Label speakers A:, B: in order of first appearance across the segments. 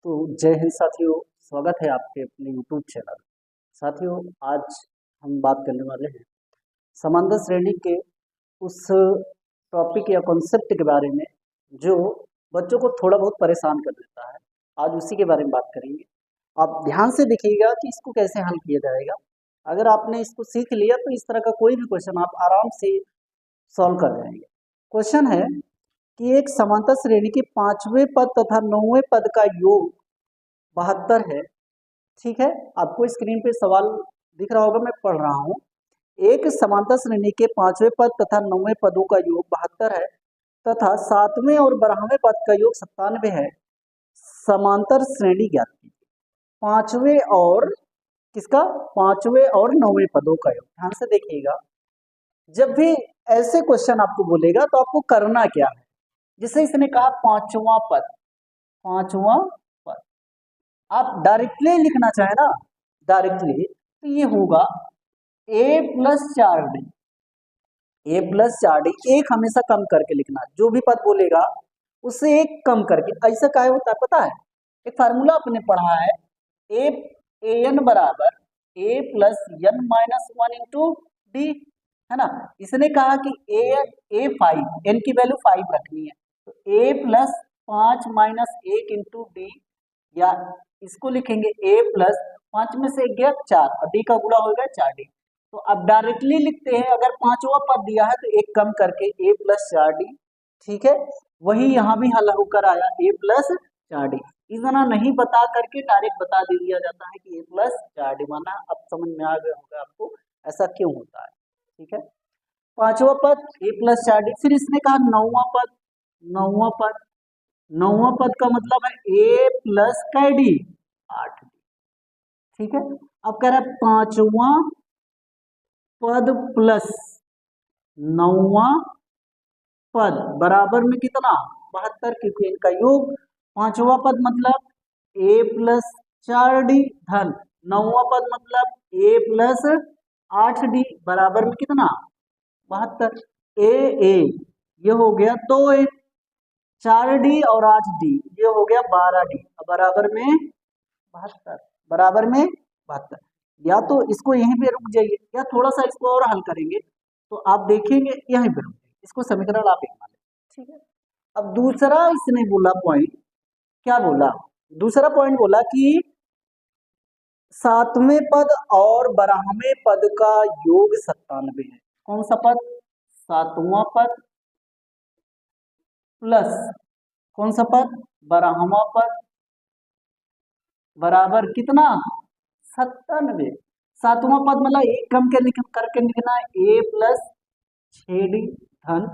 A: तो जय हिंद साथियों, स्वागत है आपके अपने यूट्यूब चैनल। साथियों, आज हम बात करने वाले हैं समांतर श्रेणी के उस टॉपिक या कॉन्सेप्ट के बारे में जो बच्चों को थोड़ा बहुत परेशान कर देता है। आज उसी के बारे में बात करेंगे। आप ध्यान से देखिएगा कि इसको कैसे हल किया जाएगा। अगर आपने इसको सीख लिया तो इस तरह का कोई भी क्वेश्चन आप आराम से सॉल्व कर जाएंगे। क्वेश्चन है कि एक समांतर श्रेणी के 5वें पद तथा 9वें पद का योग 72 है। ठीक है, आपको स्क्रीन पे सवाल दिख रहा होगा, मैं पढ़ रहा हूँ। एक समांतर श्रेणी के 5वें पद तथा 9वें पदों का योग 72 है तथा 7वें और 12वें पद का योग 97 है। समांतर श्रेणी ज्ञात कीजिए। 5वें और किसका? 5वें और 9वें पदों का योग। ध्यान से देखिएगा, जब भी ऐसे क्वेश्चन आपको बोलेगा तो आपको करना क्या है। जैसे इसने कहा 5वां पद, 5वां पद आप डायरेक्टली लिखना चाहे ना, डायरेक्टली, तो ये होगा a plus 4d। a plus 4d, एक हमेशा कम करके लिखना। जो भी पद बोलेगा उससे एक कम करके। ऐसा क्या होता है पता है? एक फार्मूला आपने पढ़ा है, an बराबर a plus n minus 1 into D, है ना। इसने कहा कि a5, n की वैल्यू 5 रखनी है, तो a plus 5 minus 1 into D, या इसको लिखेंगे a प्लस 5 में से 1 गया 4 और d का गुणा होगा 4d। तो अब डायरेक्टली लिखते हैं, अगर 5वां पद दिया है तो एक कम करके a प्लस 4d। ठीक है, वही यहाँ भी हल होकर आया a प्लस 4d। इतना नहीं बता करके डायरेक्ट बता दे दिया जाता है कि a प्लस 4d, माना अब समझ में आ गया होगा आपको ऐसा क्यों होता है। ठीक है, 5वां पद a प्लस 4d। फिर इसने कहा 9वां पद, 9वां पद, 9वां पद का मतलब है a प्लस डी 8d। ठीक है, अब कह रहा है 5वां पद प्लस 9वां पद बराबर में कितना? 72, क्योंकि इनका योग। 5वां पद मतलब a प्लस 4d धन 9वां पद मतलब a प्लस 8d बराबर में कितना? 72। ए ये हो गया 2a, 4d और 8d ये हो गया 12d, बराबर में 72, बराबर में 72। या तो इसको यहीं पे रुक जाइए, या थोड़ा सा इसको और हल करेंगे तो आप देखेंगे यहीं पे रुक जाइए। इसको समीकरण आप एक मान लें। ठीक है, अब दूसरा इसने बोला पॉइंट, क्या बोला? दूसरा पॉइंट बोला कि 7वें पद और 12वें पद का योग 97 है। कौन सा पद? 7वां पद प्लस कौन सा पद? 12वां पद बराबर कितना? 97। 7वां पद मतलब एक कम करके लिखना है, a प्लस 6d धन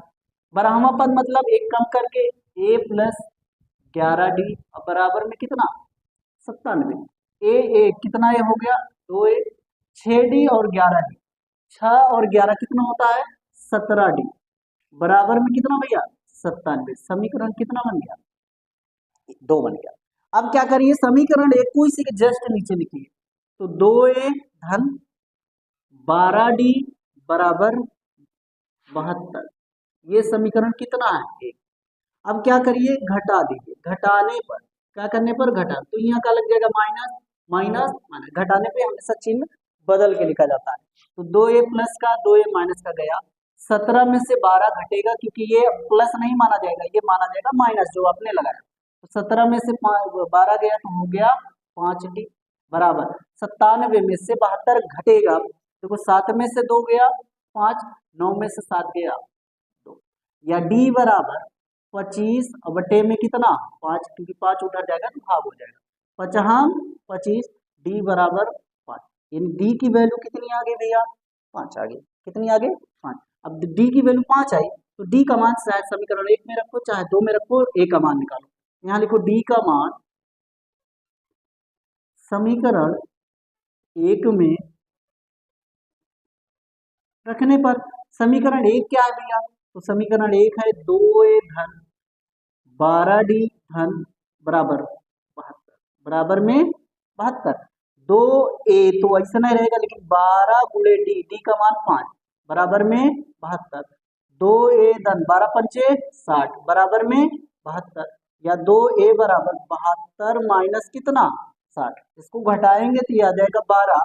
A: 12वां पद मतलब एक कम करके a प्लस 11d बराबर में कितना? 97। ए कितना ये हो गया? 2a, 6d और 11d, 6 और 11 कितना होता है? 17d बराबर में कितना भैया? 97। समीकरण कितना बन गया? 2 बन गया। अब क्या करिए, समीकरण 1 को इसी के जस्ट नीचे लिखिए, तो 2a धन 12d बराबर 72। ये समीकरण कितना है? 1। अब क्या करिए, घटा दीजिए। घटाने पर क्या करने पर? घटा, तो यहाँ का लग जाएगा माइनस, माइनस माइनस। घटाने पे हमेशा चिन्ह बदल के लिखा जाता है, तो 2a प्लस का 2a माइनस का गया। 17 में से 12 घटेगा, क्योंकि ये प्लस नहीं माना जाएगा, ये माना जाएगा माइनस जो आपने लगाया। तो 17 में से 12 गया तो हो गया 5d बराबर 97 में से 72 घटेगा। देखो 7 में से 2 गया 5, 9 में से 7 गया 2, या d बराबर 25 बटे में कितना? 5, क्योंकि 5 उधर जाएगा तो भाग हो जाएगा। 5 25, d बराबर 5। यानी d की वैल्यू कितनी आ गई भैया? 5 आ गई। कितनी आ गई? 5। अब d की वैल्यू 5 आई तो d का मान चाहे समीकरण 1 में रखो चाहे 2 में रखो, a का मान निकालो। यहाँ लिखो d का मान समीकरण 1 में रखने पर, समीकरण 1 क्या है भैया? तो समीकरण 1 है 2a धन 12d धन बराबर 72, बराबर में 72। 2a तो ऐसा नहीं रहेगा, लेकिन 12 गुणे d का मान 5 बराबर में 72। 2a धन 12 पंचे 60 बराबर में 72, या 2a बराबर 72 माइनस कितना 60, इसको घटाएंगे तो ये आ जाएगा 12।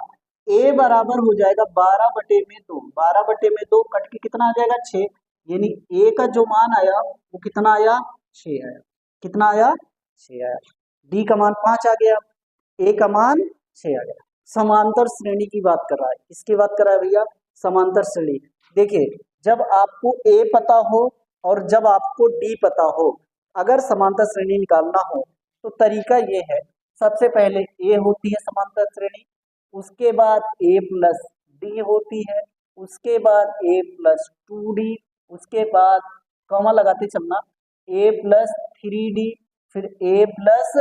A: a बराबर हो जाएगा 12 बटे में 2, 12 बटे में 2 कट के कितना आ जाएगा 6, यानी a का जो मान आया वो कितना आया 6 आया। कितना आया 6 आया। d का मान 5 आ गया, a का मान 6 आ गया। समांतर श्रेणी की बात कर रहा है, किसकी बात कर रहा है भैया, समांतर श्रेणी। देखिए जब आपको a पता हो और जब आपको d पता हो, अगर समांतर श्रेणी निकालना हो तो तरीका ये है, सबसे पहले a होती है समांतर श्रेणी, उसके बाद a प्लस डी होती है, उसके बाद a प्लस 2d, उसके बाद कॉमा लगाते चलना a प्लस 3d, फिर a प्लस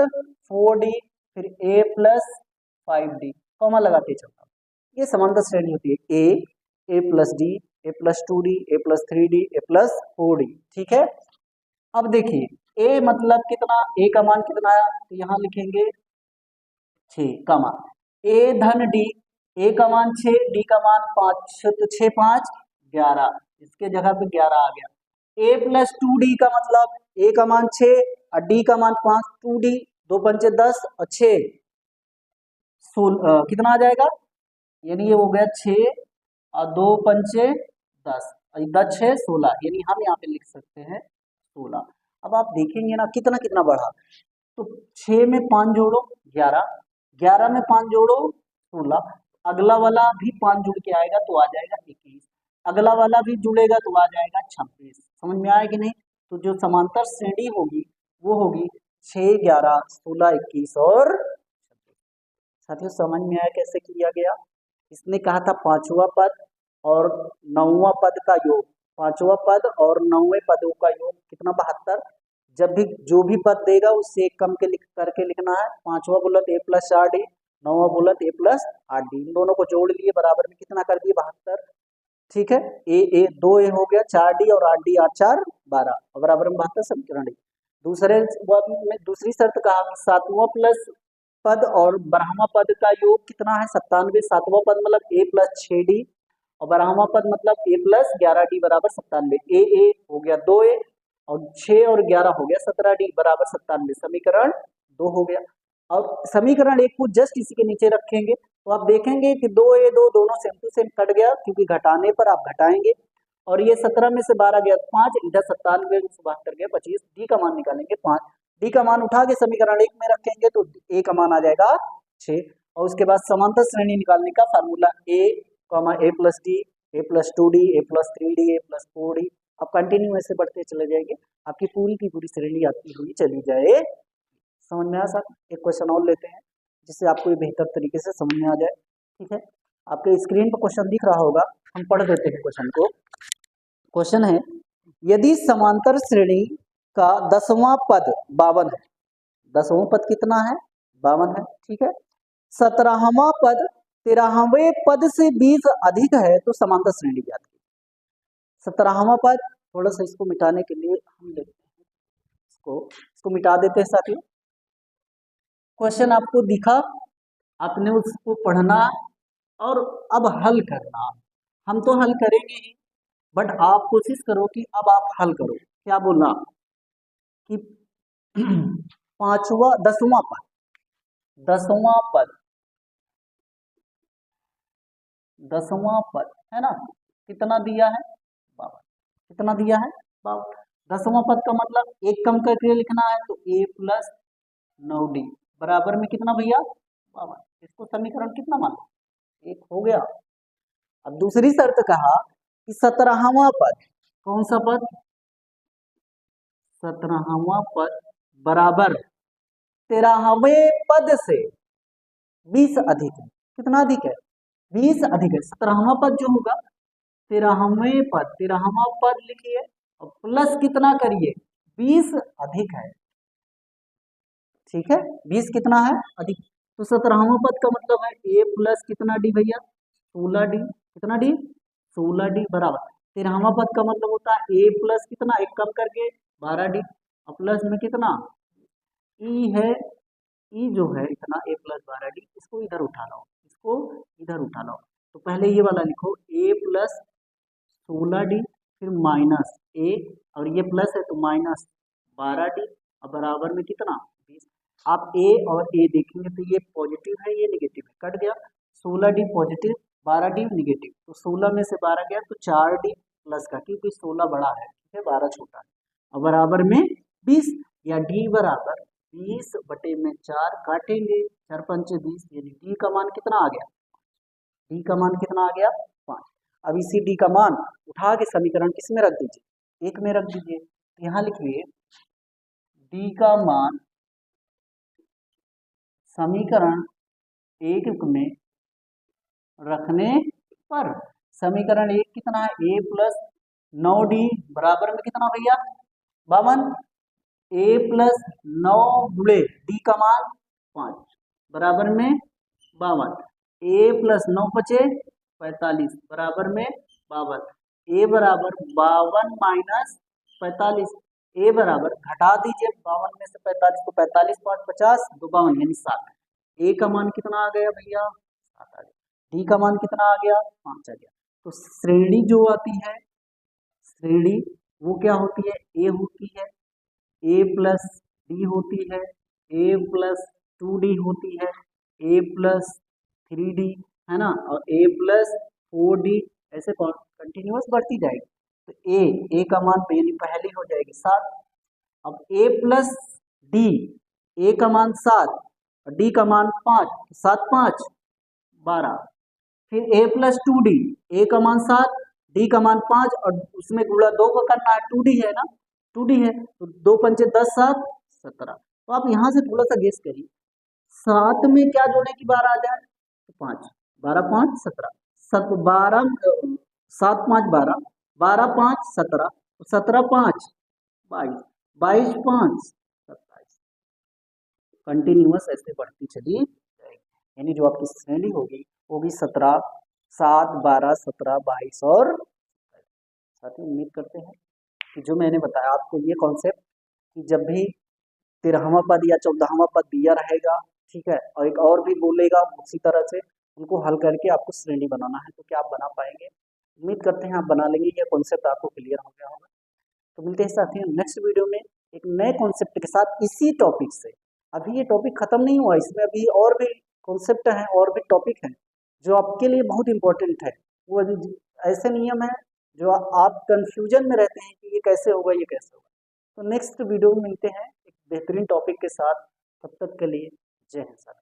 A: 4d, फिर a प्लस 5d, कॉमा लगाते चलना। ये समांतर श्रेणी होती है a plus D, a plus 2d, a plus 3d, a plus 4d। ठीक है। अब देखिए a मतलब कितना, a का मान कितना आया तो यहाँ लिखेंगे 6 का मान, a धन d, a का मान 6, d का मान 5, तो 6 5 11, इसके जगह पे 11 आ गया। a प्लस 2d का मतलब a का मान 6 और d का मान 5, 2d 2 पंचे 10 और 6 कितना आ जाएगा, यानी ये हो गया 6 और 2 पंचे 10, 10 6 16, यानी हम यहाँ पे लिख सकते हैं 16। अब आप देखेंगे ना कितना कितना बढ़ा, तो 6 में 5 जोड़ो 11, 11 में 5 जोड़ो 16, अगला वाला भी 5 जुड़ के आएगा तो आ जाएगा 21, अगला वाला भी जुड़ेगा तो आ जाएगा 26। समझ में आया कि नहीं। तो जो समांतर श्रेणी होगी वो होगी 6 11 16 21 और 26। साथियों समझ में आया कैसे किया गया। इसने कहा था पांचवा पद और नौवां पद का योग, पांचवा पद और नौवें पदों का योग कितना 72। जब भी जो भी पद देगा उससे एक कम के करके लिखना है। पांचवा बुलत a प्लस 4d, नौवा बुलत a प्लस 8d, इन दोनों को जोड़ लिए बराबर में कितना कर दिए 72। ठीक है, ए 2a हो गया 4d और 8d 8 4 12 और बराबर में 72 समीकरण। दूसरे में दूसरी शर्त कहा सातवां प्लस पद और बारहवां पद का योग कितना है 97। सातवां पद मतलब a प्लस 6d और बारहवां पद मतलब a प्लस 11d बराबर 97। ए हो गया 2a और 6 और 11 हो गया 17d बराबर 97, समीकरण 2 हो गया। और समीकरण 1 को जस्ट इसी के नीचे रखेंगे तो आप देखेंगे कि 2a 2 दोनों सेम टू सेम कट गया, क्योंकि घटाने पर आप घटाएंगे। और ये 17 में से 12 गया 5, इधर 97 में से 72 गया 25, डी का मान निकालेंगे 5, डी का मान उठा के समीकरण 1 में रखेंगे तो ए का मान आ जाएगा 6। और उसके बाद समांतर श्रेणी निकालने का formula a plus D, a plus 2d, a plus 3d, a plus 4d, अब कंटिन्यू ऐसे बढ़ते चले जाएंगे, आपकी पूरी की पूरी श्रेणी आती हुई चली जाए। समझ में आया सर। एक क्वेश्चन और लेते हैं जिससे आपको ये बेहतर तरीके से समझ में आ जाए। ठीक है, आपके स्क्रीन पर क्वेश्चन दिख रहा होगा, हम पढ़ देते हैं क्वेश्चन को। क्वेश्चन है, यदि समांतर श्रेणी का 10वां पद 52 है, 10वां पद कितना है 52 है। ठीक है, 17वां पद 13वें पद से 20 अधिक है तो समांतर श्रेणी ज्ञात कीजिए। 17वां पद, थोड़ा सा इसको मिटाने के लिए हम लेते हैं, इसको मिटा देते हैं साथियों। क्वेश्चन आपको दिखा, आपने उसको पढ़ना और अब हल करना। हम तो हल करेंगे ही, बट आप कोशिश करो कि अब आप हल करो। क्या बोलना कि 10वां पद, 10वां पद है ना, कितना दिया है 52, कितना दिया है 52। 10वां पद का मतलब एक कम करके लिखना है तो a प्लस 9d बराबर में कितना भैया 52। इसको समीकरण कितना माना, एक हो गया। अब दूसरी शर्त कहा कि 17वां पद, कौन सा पद 17वां पद बराबर 13वें पद से 20 अधिक है। कितना अधिक है 20 अधिक है। 17वां पद जो होगा 13वां पद लिखिए और प्लस कितना करिए 20 अधिक है। ठीक है, 20 कितना है अधिक, तो 17वां पद का मतलब है a प्लस कितना डी भैया 16d, कितना डी 16d बराबर 13वां पद का मतलब होता है a प्लस कितना एक कम करके 12d और प्लस में कितना e है, e जो है इतना a प्लस 12d, इसको इधर उठा लो, इसको इधर उठा लो। तो पहले ये वाला लिखो a प्लस 16d फिर माइनस a और ये प्लस है तो माइनस 12d अब बराबर में कितना 20। आप ए और ए देखेंगे तो ये पॉजिटिव है ये निगेटिव है, कट गया। 16D पॉजिटिव 12D निगेटिव, तो 16 में से 12 गया तो 4D प्लस का, क्योंकि 16 बड़ा है, ठीक है, 12 छोटा है। अब बराबर में 20 या डी बराबर 20/4 काटेंगे, 4 पंचे 20, यानी डी का मान कितना आ गया, डी का मान कितना आ गया 5। अब इसी डी का मान उठा के समीकरण किस में रख दीजिए, एक में रख दीजिए। तो यहाँ लिखिए डी का मान समीकरण एक में रखने पर, समीकरण एक कितना है, ए प्लस 9D बराबर में कितना भैया 52, ए प्लस 9 गुणे डी का मान 5 बराबर में 52, ए प्लस 9 बचे 45 बराबर में 52, ए बराबर 52 माइनस 45, ए बराबर घटा दीजिए 52 में से 45, तो 45 5 50 2 52 यानी 7। ए का मान कितना आ गया भैया 7 आ गया, डी का मान कितना आ गया 5 आ गया। तो श्रेणी जो आती है, श्रेणी वो क्या होती है, ए होती है, ए प्लस डी होती है, ए प्लस 2D होती है, ए प्लस 3D है ना, और ए प्लस 4D, ऐसे कंटिन्यूअस बढ़ती जाएगी। तो ए का मान यानी पहली हो जाएगी 7। अब ए प्लस डी, ए का मान 7 और डी का मान 5, 7 5 12। फिर ए प्लस 2D, ए का मान 7 डी का मान 5 और उसमें गुणा 2 को करना है, 2D है ना, 2D है, तो 2 पंचे 10 7 17। तो आप यहाँ से थोड़ा सा गेस करिए 7 में क्या जोड़ने की बार आ जाए, तो 5, 12 5 17, 12 7 5 12, 12 5 17, 17 5 22, 22 5 27, कंटिन्यूअस ऐसे बढ़ती चली जाएगी। यानी जो आपकी श्रेणी होगी 17 7 12 17 22 और साथ ही उम्मीद करते हैं कि जो मैंने बताया आपको ये कॉन्सेप्ट कि जब भी 13वां पद या 14वां पद दिया रहेगा, ठीक है, और एक और भी बोलेगा उसी तरह से उनको हल करके आपको श्रेणी बनाना है, तो क्या आप बना पाएंगे, उम्मीद करते हैं आप बना लेंगे, ये कॉन्सेप्ट आपको क्लियर हो गया होगा। तो मिलते हैं साथियों नेक्स्ट वीडियो में एक नए कॉन्सेप्ट के साथ इसी टॉपिक से। अभी ये टॉपिक खत्म नहीं हुआ, इसमें अभी और भी कॉन्सेप्ट हैं और भी टॉपिक हैं जो आपके लिए बहुत इंपॉर्टेंट है। वो ऐसे नियम है जो आप कंफ्यूजन में रहते हैं कि ये कैसे होगा ये कैसे होगा। तो नेक्स्ट वीडियो में मिलते हैं एक बेहतरीन टॉपिक के साथ, तब तक के लिए जय हिंद।